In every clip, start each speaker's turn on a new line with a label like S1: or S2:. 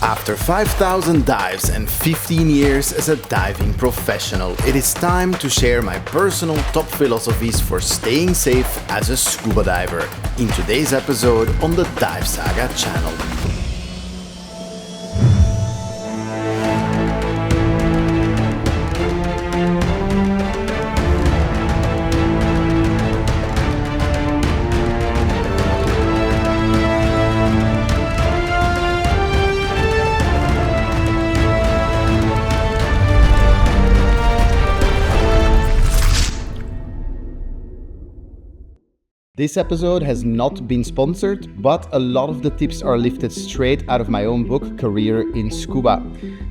S1: After 5,000 dives and 15 years as a diving professional, it is time to share my personal top philosophies for staying safe as a scuba diver in today's episode on the DiveSAGA channel. This episode has not been sponsored, but a lot of the tips are lifted straight out of my own book, Career in Scuba.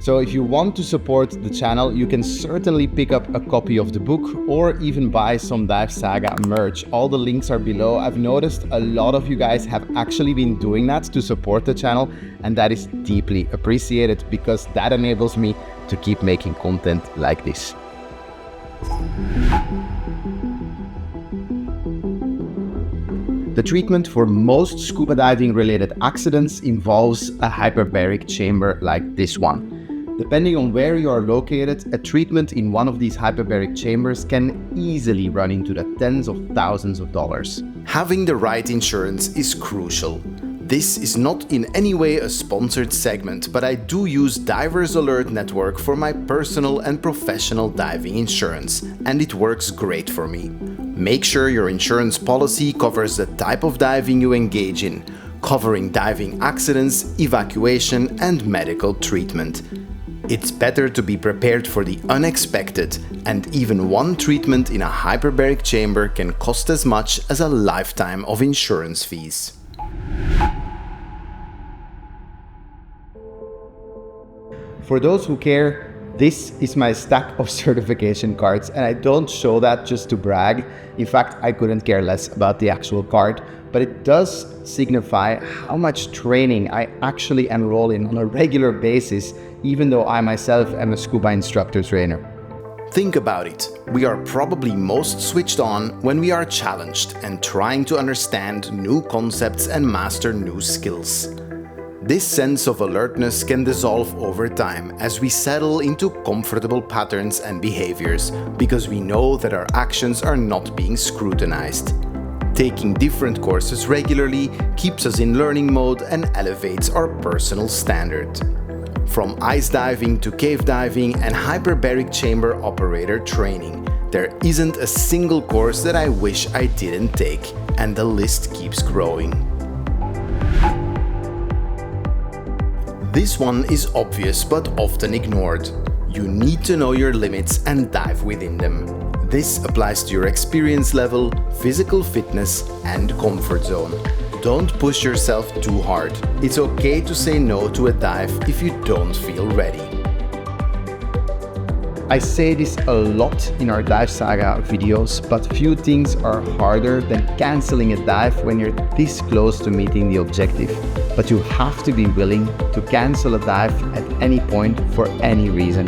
S1: So if you want to support the channel, you can certainly pick up a copy of the book or even buy some DiveSAGA merch. All the links are below. I've noticed a lot of you guys have actually been doing that to support the channel, and that is deeply appreciated because that enables me to keep making content like this. The treatment for most scuba diving related accidents involves a hyperbaric chamber like this one. Depending on where you are located, a treatment in one of these hyperbaric chambers can easily run into the tens of thousands of dollars. Having the right insurance is crucial. This is not in any way a sponsored segment, but I do use Divers Alert Network for my personal and professional diving insurance, and it works great for me. Make sure your insurance policy covers the type of diving you engage in, covering diving accidents, evacuation, and medical treatment. It's better to be prepared for the unexpected, and even one treatment in a hyperbaric chamber can cost as much as a lifetime of insurance fees. For those who care, this is my stack of certification cards, and I don't show that just to brag. In fact, I couldn't care less about the actual card, but it does signify how much training I actually enroll in on a regular basis, even though I myself am a scuba instructor trainer. Think about it. We are probably most switched on when we are challenged and trying to understand new concepts and master new skills. This sense of alertness can dissolve over time as we settle into comfortable patterns and behaviors because we know that our actions are not being scrutinized. Taking different courses regularly keeps us in learning mode and elevates our personal standard. From ice diving to cave diving and hyperbaric chamber operator training, there isn't a single course that I wish I didn't take, and the list keeps growing. This one is obvious but often ignored. You need to know your limits and dive within them. This applies to your experience level, physical fitness, and comfort zone. Don't push yourself too hard. It's okay to say no to a dive if you don't feel ready. I say this a lot in our DiveSAGA videos, but few things are harder than cancelling a dive when you're this close to meeting the objective. But you have to be willing to cancel a dive at any point for any reason.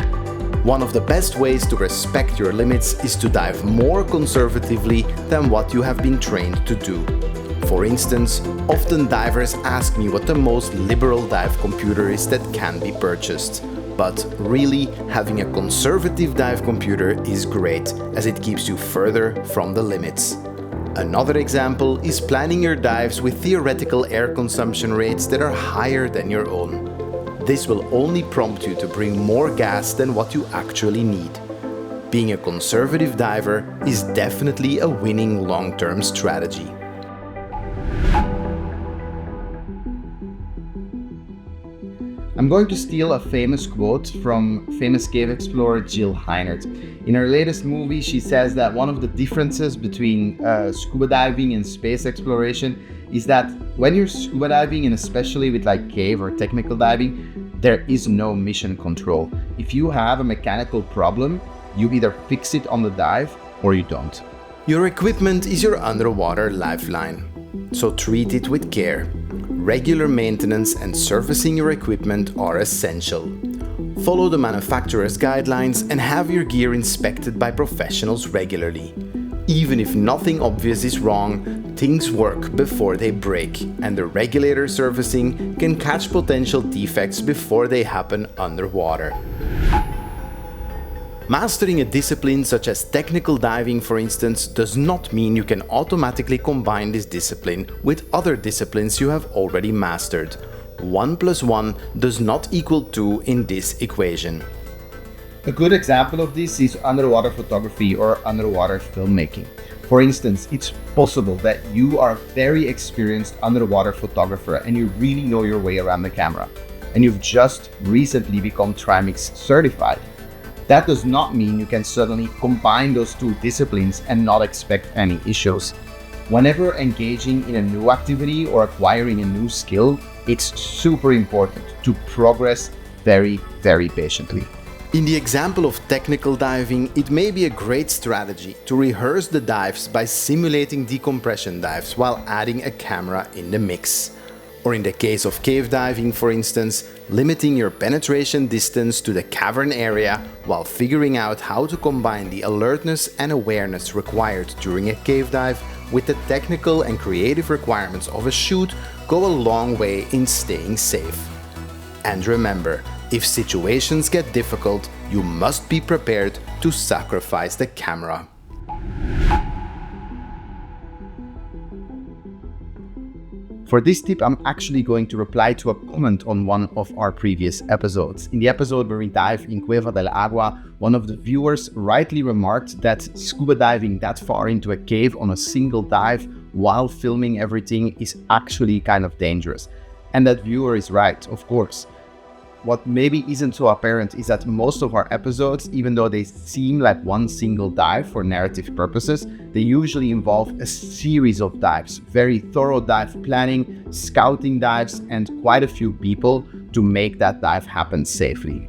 S1: One of the best ways to respect your limits is to dive more conservatively than what you have been trained to do. For instance, often divers ask me what the most liberal dive computer is that can be purchased. But really, having a conservative dive computer is great, as it keeps you further from the limits. Another example is planning your dives with theoretical air consumption rates that are higher than your own. This will only prompt you to bring more gas than what you actually need. Being a conservative diver is definitely a winning long-term strategy. I'm going to steal a famous quote from famous cave explorer Jill Heinert. In her latest movie, she says that one of the differences between scuba diving and space exploration is that when you're scuba diving, and especially with like cave or technical diving, there is no mission control. If you have a mechanical problem, you either fix it on the dive or you don't. Your equipment is your underwater lifeline, so treat it with care. Regular maintenance and servicing your equipment are essential. Follow the manufacturer's guidelines and have your gear inspected by professionals regularly. Even if nothing obvious is wrong,
S2: things work before they break, and the regulator surfacing can catch potential defects before they happen underwater. Mastering a discipline such as technical diving, for instance, does not mean you can automatically combine this discipline with other disciplines you have already mastered. 1 + 1 does not equal 2 in this equation.
S1: A good example of this is underwater photography or underwater filmmaking. For instance, it's possible that you are a very experienced underwater photographer and you really know your way around the camera, and you've just recently become Trimix certified. That does not mean you can suddenly combine those two disciplines and not expect any issues. Whenever engaging in a new activity or acquiring a new skill, it's super important to progress very, very patiently.
S2: In the example of technical diving, it may be a great strategy to rehearse the dives by simulating decompression dives while adding a camera in the mix. Or in the case of cave diving, for instance, limiting your penetration distance to the cavern area while figuring out how to combine the alertness and awareness required during a cave dive with the technical and creative requirements of a shoot go a long way in staying safe. And remember, if situations get difficult, you must be prepared to sacrifice the camera.
S1: For this tip, I'm actually going to reply to a comment on one of our previous episodes. In the episode where we dive in Cueva del Agua, one of the viewers rightly remarked that scuba diving that far into a cave on a single dive while filming everything is actually kind of dangerous. And that viewer is right, of course. What maybe isn't so apparent is that most of our episodes, even though they seem like one single dive for narrative purposes, they usually involve a series of dives, very thorough dive planning, scouting dives, and quite a few people to make that dive happen safely.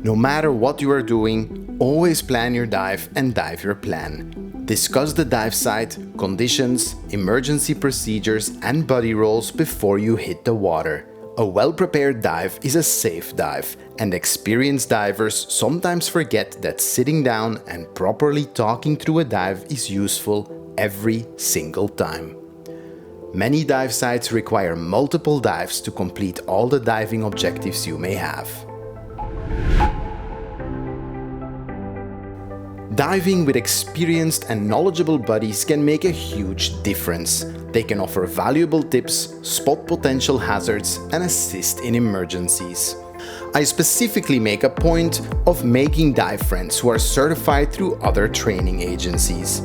S2: No matter what you are doing, always plan your dive and dive your plan. Discuss the dive site, conditions, emergency procedures, and buddy rolls before you hit the water. A well-prepared dive is a safe dive, and experienced divers sometimes forget that sitting down and properly talking through a dive is useful every single time. Many dive sites require multiple dives to complete all the diving objectives you may have. Diving with experienced and knowledgeable buddies can make a huge difference. They can offer valuable tips, spot potential hazards, and assist in emergencies. I specifically make a point of making dive friends who are certified through other training agencies.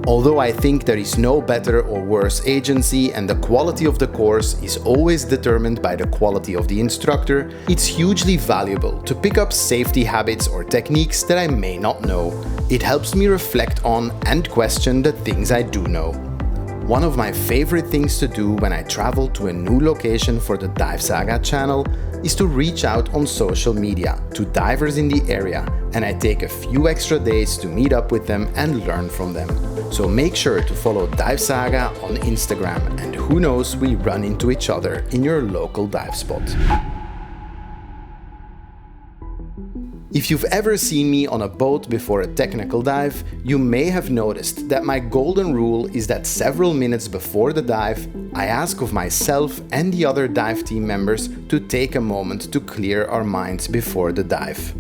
S2: Although I think there is no better or worse agency and the quality of the course is always determined by the quality of the instructor, it's hugely valuable to pick up safety habits or techniques that I may not know. It helps me reflect on and question the things I do know. One of my favorite things to do when I travel to a new location for the DiveSAGA channel is to reach out on social media to divers in the area, and I take a few extra days to meet up with them and learn from them. So make sure to follow DiveSAGA on Instagram, and who knows, we run into each other in your local dive spot. If you've ever seen me on a boat before a technical dive, you may have noticed that my golden rule is that several minutes before the dive, I ask of myself and the other dive team members to take a moment to clear our minds before the dive.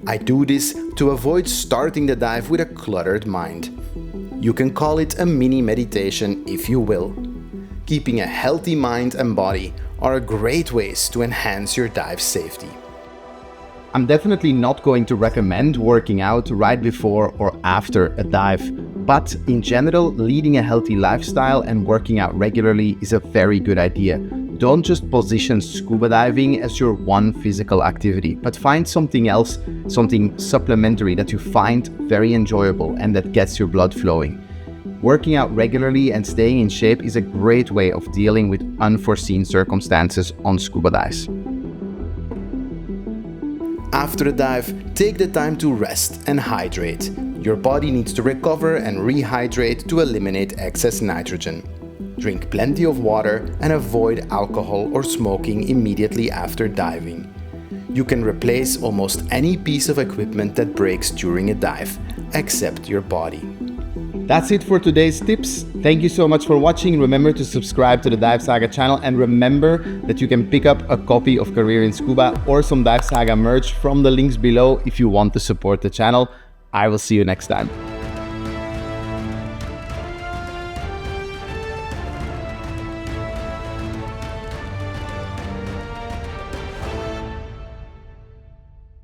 S2: I do this to avoid starting the dive with a cluttered mind. You can call it a mini meditation if you will. Keeping a healthy mind and body are great ways to enhance your dive safety.
S1: I'm definitely not going to recommend working out right before or after a dive, but in general, leading a healthy lifestyle and working out regularly is a very good idea. Don't just position scuba diving as your one physical activity, but find something else, something supplementary that you find very enjoyable and that gets your blood flowing. Working out regularly and staying in shape is a great way of dealing with unforeseen circumstances on scuba dives.
S2: After a dive, take the time to rest and hydrate. Your body needs to recover and rehydrate to eliminate excess nitrogen. Drink plenty of water and avoid alcohol or smoking immediately after diving. You can replace almost any piece of equipment that breaks during a dive, except your body.
S1: That's it for today's tips. Thank you so much for watching. Remember to subscribe to the DiveSAGA channel, and remember that you can pick up a copy of Career in Scuba or some DiveSAGA merch from the links below if you want to support the channel. I will see you next time.